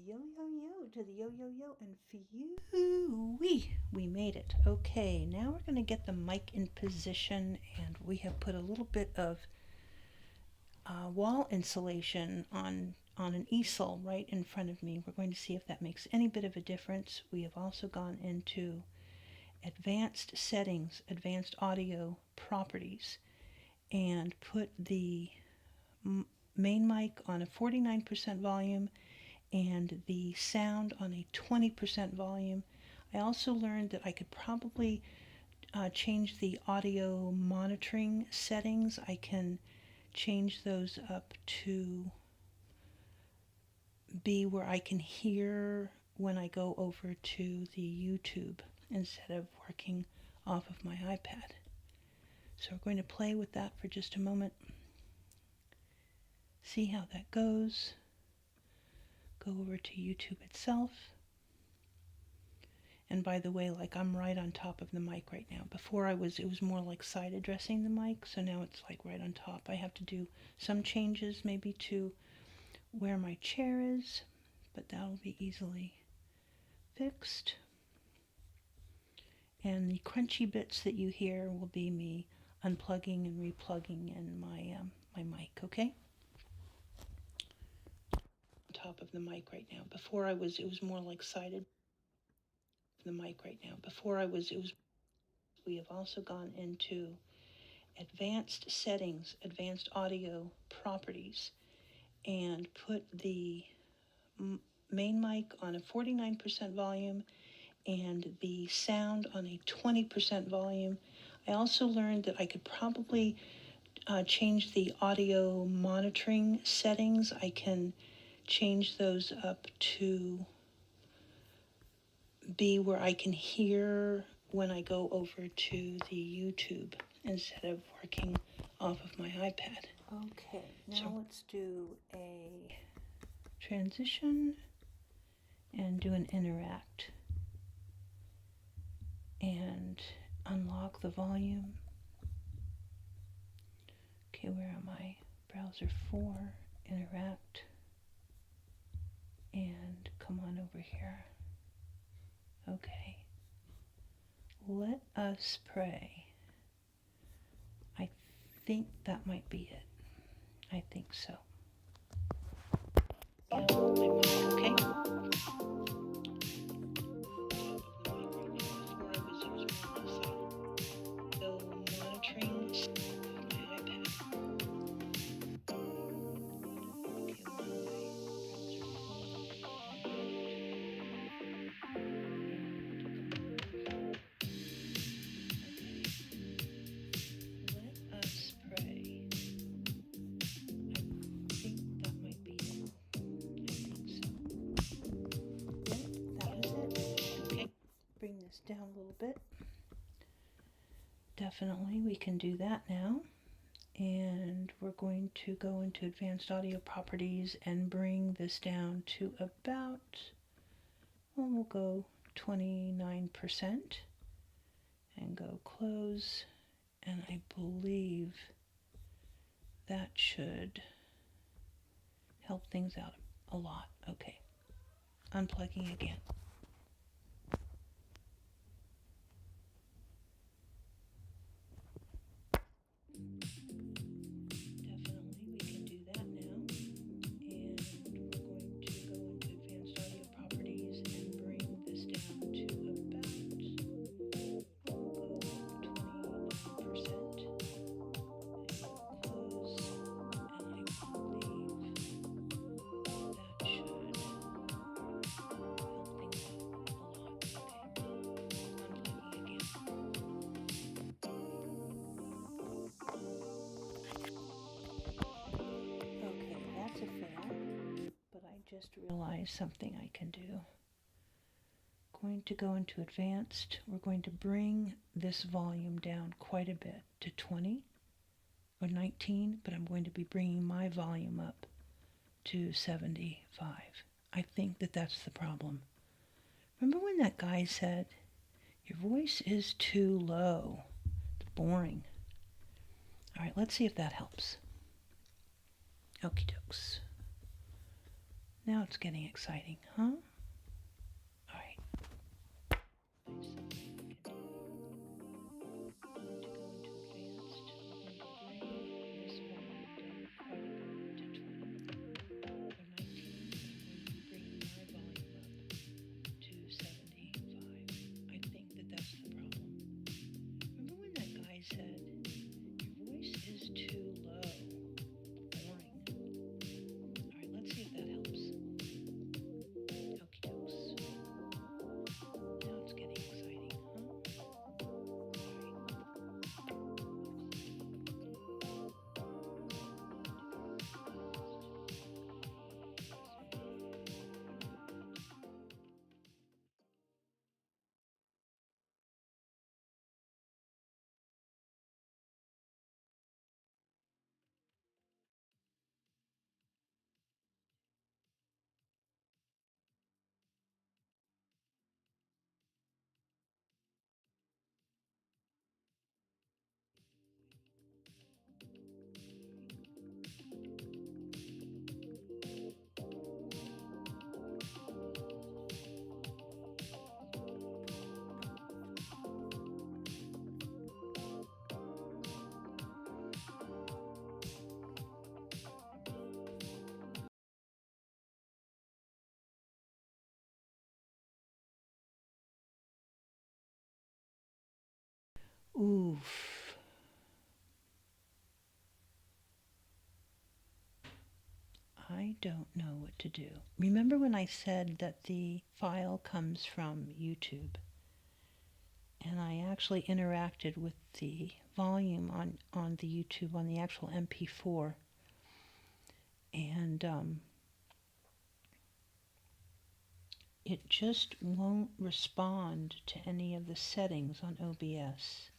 Yo, yo, yo, to the yo, yo, yo, and we made it. Okay, now we're going to get the mic in position, and we have put a little bit of wall insulation on an easel right in front of me. We're going to see if that makes any bit of a difference. We have also gone into advanced settings, advanced audio properties, and put the main mic on a 49% volume and the sound on a 20% volume. I also learned that I could probably change the audio monitoring settings. I can change those up to be where I can hear when I go over to the YouTube instead of working off of my iPad. So we're going to play with that for just a moment, see how that goes. Go over to YouTube itself. And by the way, like, I'm right on top of the mic right now. Before it was more like side addressing the mic, so now it's like right on top. I have to do some changes maybe to where my chair is, but that'll be easily fixed. And the crunchy bits that you hear will be me unplugging and replugging in my mic, okay? Top of the mic right now. Before it was more like sided the mic right now. Before we have also gone into advanced settings, advanced audio properties, and put the main mic on a 49% volume and the sound on a 20% volume. I also learned that I could probably change the audio monitoring settings. I can change those up to be where I can hear when I go over to the YouTube instead of working off of my iPad. Okay, now let's do a transition and do an interact and unlock the volume. Okay, where am I? Browser 4, interact, and come on over here. Okay. Let us pray. I think that might be it. I think so. Yeah, okay. So monitoring my iPad. Let us pray. I think that might be it. I think so. Yep, that is it. Okay. Bring this down a little bit. Definitely, we can do that now. And we're going to go into advanced audio properties and bring this down to about, well, we'll go 29% and go close. And I believe that should help things out a lot. Okay, unplugging again. Definitely, we can do that now. And we're going to go into advanced audio properties and bring this down to about, we'll go 29%. And close. And I believe that should help things out a lot. Okay, unplugging again. Okay, that's a fail, but I just realized something I can do. Going to go into advanced. We're going to bring this volume down quite a bit to 20 or 19, but I'm going to be bringing my volume up to 75. I think that that's the problem. Remember when that guy said, your voice is too low? It's boring. All right, let's see if that helps. Okie dokes. Now it's getting exciting, huh? All right. Said, your voice is too low. Boring. All right, let's see if that helps. Okie dokes. Now it's getting exciting, huh? Oof. I don't know what to do. Remember when I said that the file comes from YouTube? And I actually interacted with the volume on the YouTube, on the actual MP4. And it just won't respond to any of the settings on OBS.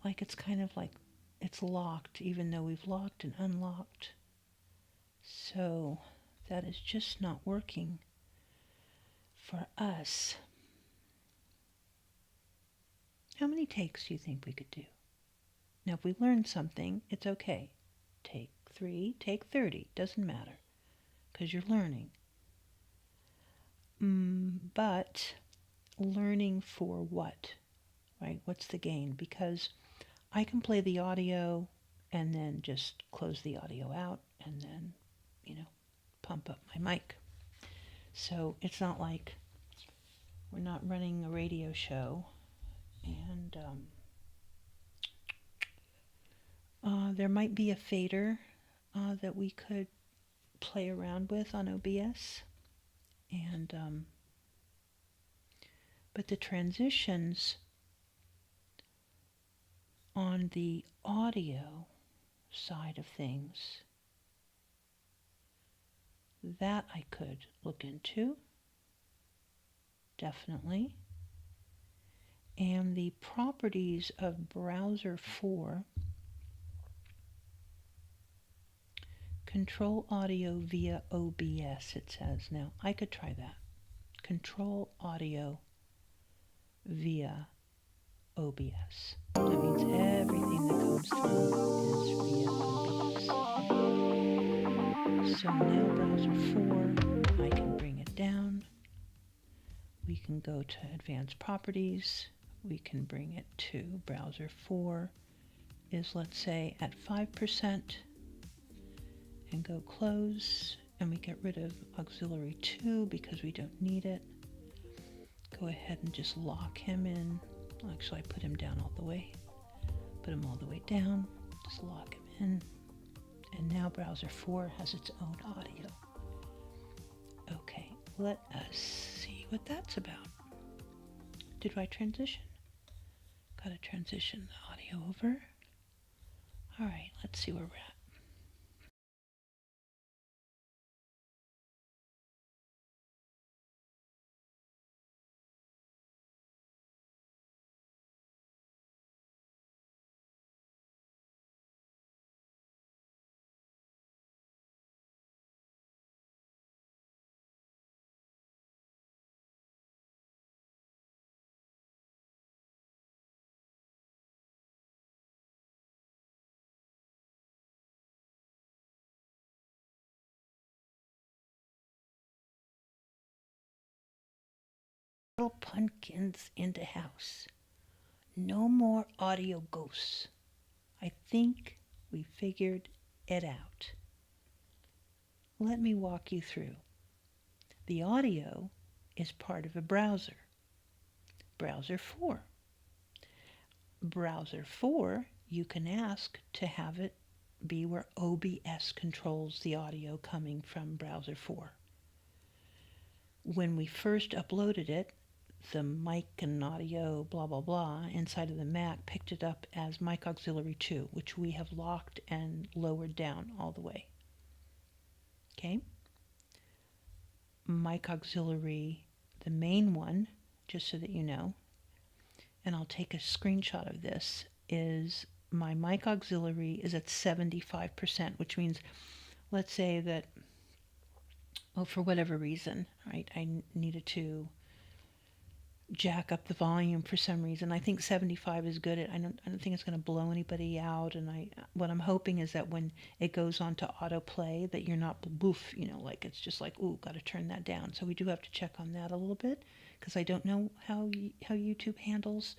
Like it's kind of like it's locked, even though we've locked and unlocked. So that is just not working for us. How many takes do you think we could do? Now, if we learn something, it's okay. Take 3, take 30, doesn't matter, because you're learning. But learning for what, right? What's the gain? Because I can play the audio and then just close the audio out and then, pump up my mic. So it's not like we're not running a radio show. And there might be a fader that we could play around with on OBS. And but the transitions on the audio side of things, that I could look into, definitely. And the properties of browser 4, control audio via OBS, it says. Now, I could try that. Control audio via OBS. That means everything that comes through is via OBS. So now browser 4, I can bring it down. We can go to advanced properties. We can bring it to browser 4 is, let's say, at 5%, and go close, and we get rid of auxiliary 2 because we don't need it. Go ahead and just lock him in. Actually, I put him down all the way. Put him all the way down, just lock him in. And now browser 4 has its own audio. Okay, let us see what that's about. Did I transition? Gotta transition the audio over. All right, let's see where we're at. Little pumpkins in the house. No more audio ghosts. I think we figured it out. Let me walk you through. The audio is part of a browser. Browser 4. Browser 4, you can ask to have it be where OBS controls the audio coming from browser 4. When we first uploaded it, the mic and audio blah blah blah inside of the Mac picked it up as Mic Auxiliary 2, which we have locked and lowered down all the way. Okay? Mic Auxiliary, the main one, just so that you know, and I'll take a screenshot of this, is my Mic Auxiliary is at 75%, which means, let's say that, for whatever reason, right, I needed to jack up the volume for some reason. I think 75 is good. I don't think it's going to blow anybody out. And what I'm hoping is that when it goes on to autoplay, that you're not boof, like it's just like, ooh, got to turn that down. So we do have to check on that a little bit, because I don't know how YouTube handles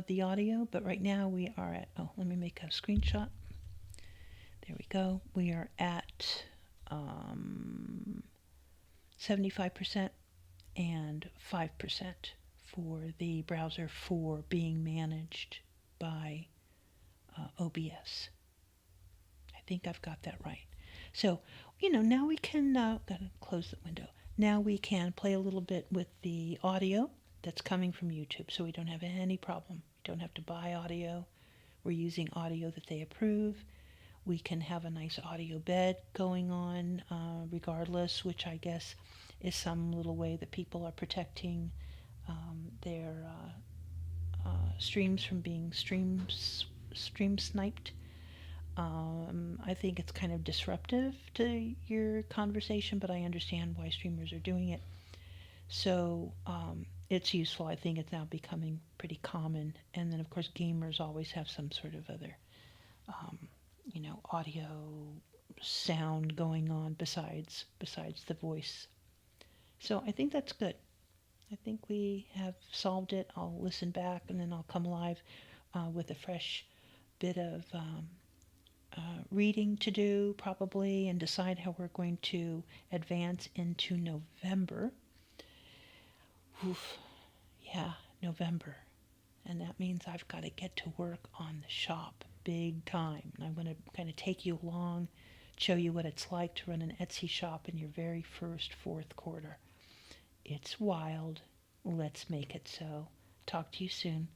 the audio. But right now we are at, let me make a screenshot. There we go. We are at 75% and 5% for the browser 4 being managed by OBS. I think I've got that right. So, now we can, gotta close the window. Now we can play a little bit with the audio that's coming from YouTube, so we don't have any problem. We don't have to buy audio. We're using audio that they approve. We can have a nice audio bed going on regardless, which I guess is some little way that people are protecting their streams from being stream sniped. I think it's kind of disruptive to your conversation, but I understand why streamers are doing it. So it's useful. I think it's now becoming pretty common. And then, of course, gamers always have some sort of other audio sound going on besides the voice. So I think that's good. I think we have solved it. I'll listen back and then I'll come live with a fresh bit of reading to do probably, and decide how we're going to advance into November. Oof, yeah, November. And that means I've got to get to work on the shop big time. And I want to kind of take you along, show you what it's like to run an Etsy shop in your very first fourth quarter. It's wild. Let's make it so. Talk to you soon.